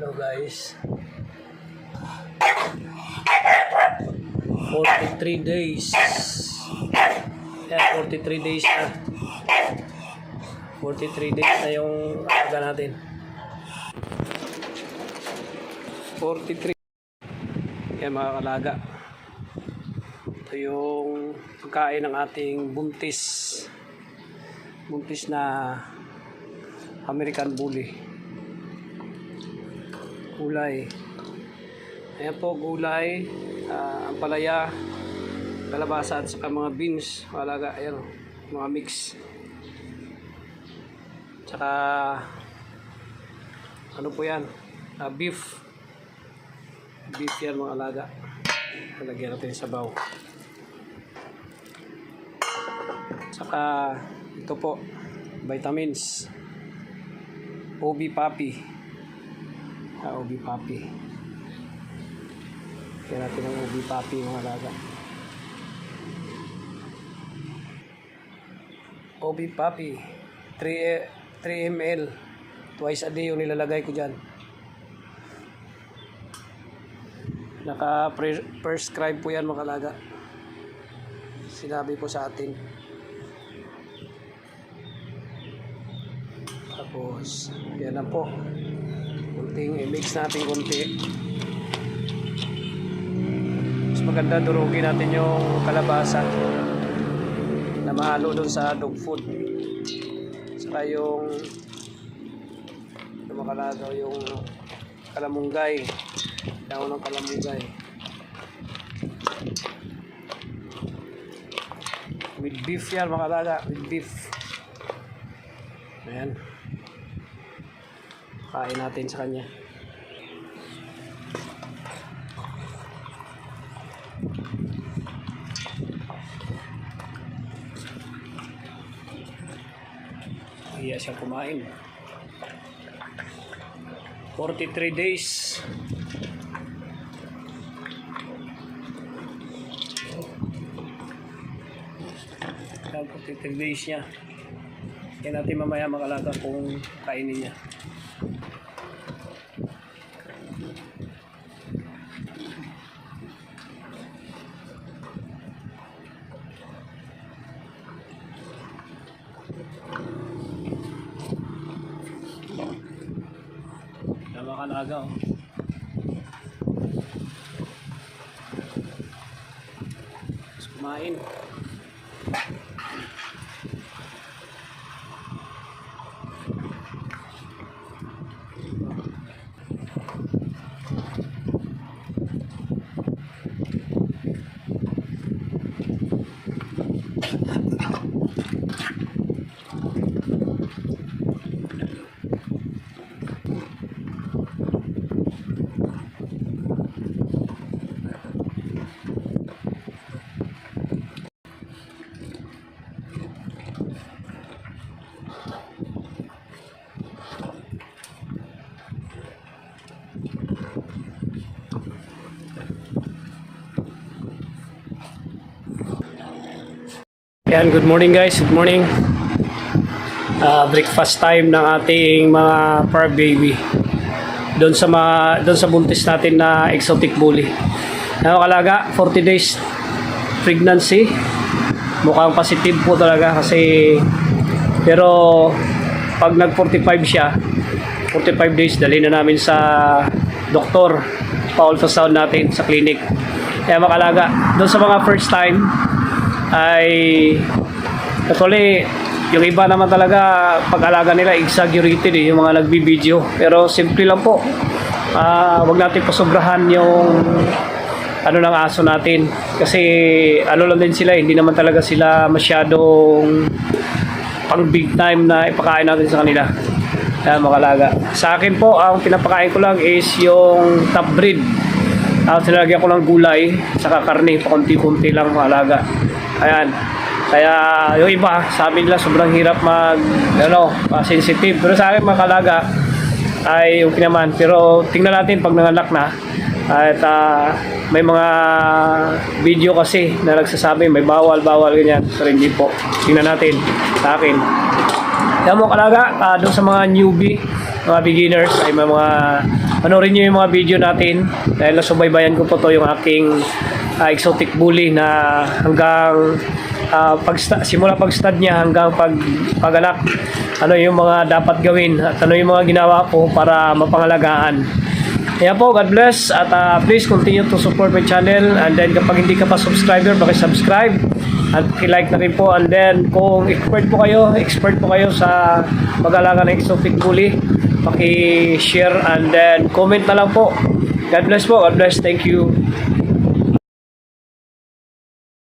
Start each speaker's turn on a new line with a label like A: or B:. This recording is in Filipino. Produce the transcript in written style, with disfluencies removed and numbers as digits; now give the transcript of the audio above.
A: Hello guys, 43 days. Yan, 43 days na. 43 days na yung alaga natin. 43. Yan mga kalaga. Ito yung pagkain ng ating buntis na American Bully. Gulay. Ayan po, gulay, ampalaya, kalabasa at saka mga beans, malaga, ayan o, mga mix. Tsaka ano po yan, beef yan mga alaga. Lagyan natin sa sabaw. Tsaka ito po, vitamins, OB Papi. OB Papi. Kaya natin ang OB Papi mga alaga. OB Papi 3 ml twice a day yung nilalagay ko dyan. Naka-prescribe po yan mga alaga. Sinabi po sa atin. Tapos yan na po, kunting i-mix natin konti. Mas maganda durugin natin yung kalabasa na mahalo dun sa dog food. Saka yung makalagaw yung kalamunggay, daon ng kalamunggay with beef yan mga kalaga, with beef. Ayan, kain natin sa kanya. Iya siya kumain. 43 days. Yan, 43 days niya. Kaya natin mamaya makalaga kung kainin niya. Makalaga oh. Mas kumain. Yan, good morning guys, good morning. Breakfast time ng ating mga fur baby. Doon sa buntis natin na exotic bully. Kalaga, 40 days pregnancy. Mukhang positive po talaga kasi, pero pag nag 45 siya, 45 days dali na namin sa doktor, pa-ultrasound natin sa clinic. Kaya makalaga, doon sa mga first time ay actually yung iba naman talaga pag-alaga nila exaggerated yung mga nagbibideo, pero simple lang po. Wag natin pasobrahan yung ano ng aso natin kasi ano lang din sila, hindi naman talaga sila masyadong pang big time na ipakain natin sa kanila. Makalaga sa akin po, ang pinapakain ko lang is yung top breed. Sinalagyan ko lang gulay saka karne, pakunti-kunti lang makalaga. Ayan. Kaya yung iba, sabi nila sobrang hirap sensitive. Pero sa akin makalaga ay okay naman. Pero tingnan natin pag nanganak na. At may mga video kasi na nagsasabi may bawal ganyan. Pero hindi po. Tingnan natin sa akin. Kaya mo kalaga, doon sa mga newbie mga beginners ay mga panoorin nyo yung mga video natin dahil nasubaybayan ko po to yung aking exotic bully na hanggang simula pag-stud niya hanggang pag-anak, ano yung mga dapat gawin at ano yung mga ginawa ko para mapangalagaan. Kaya po, God bless at please continue to support my channel, and then kapag hindi ka pa subscriber, subscribe at like na rin po, and then kung expert po kayo sa mag-alaga ng exotic bully, paki-share and then comment na lang po. God bless po, God bless, thank you.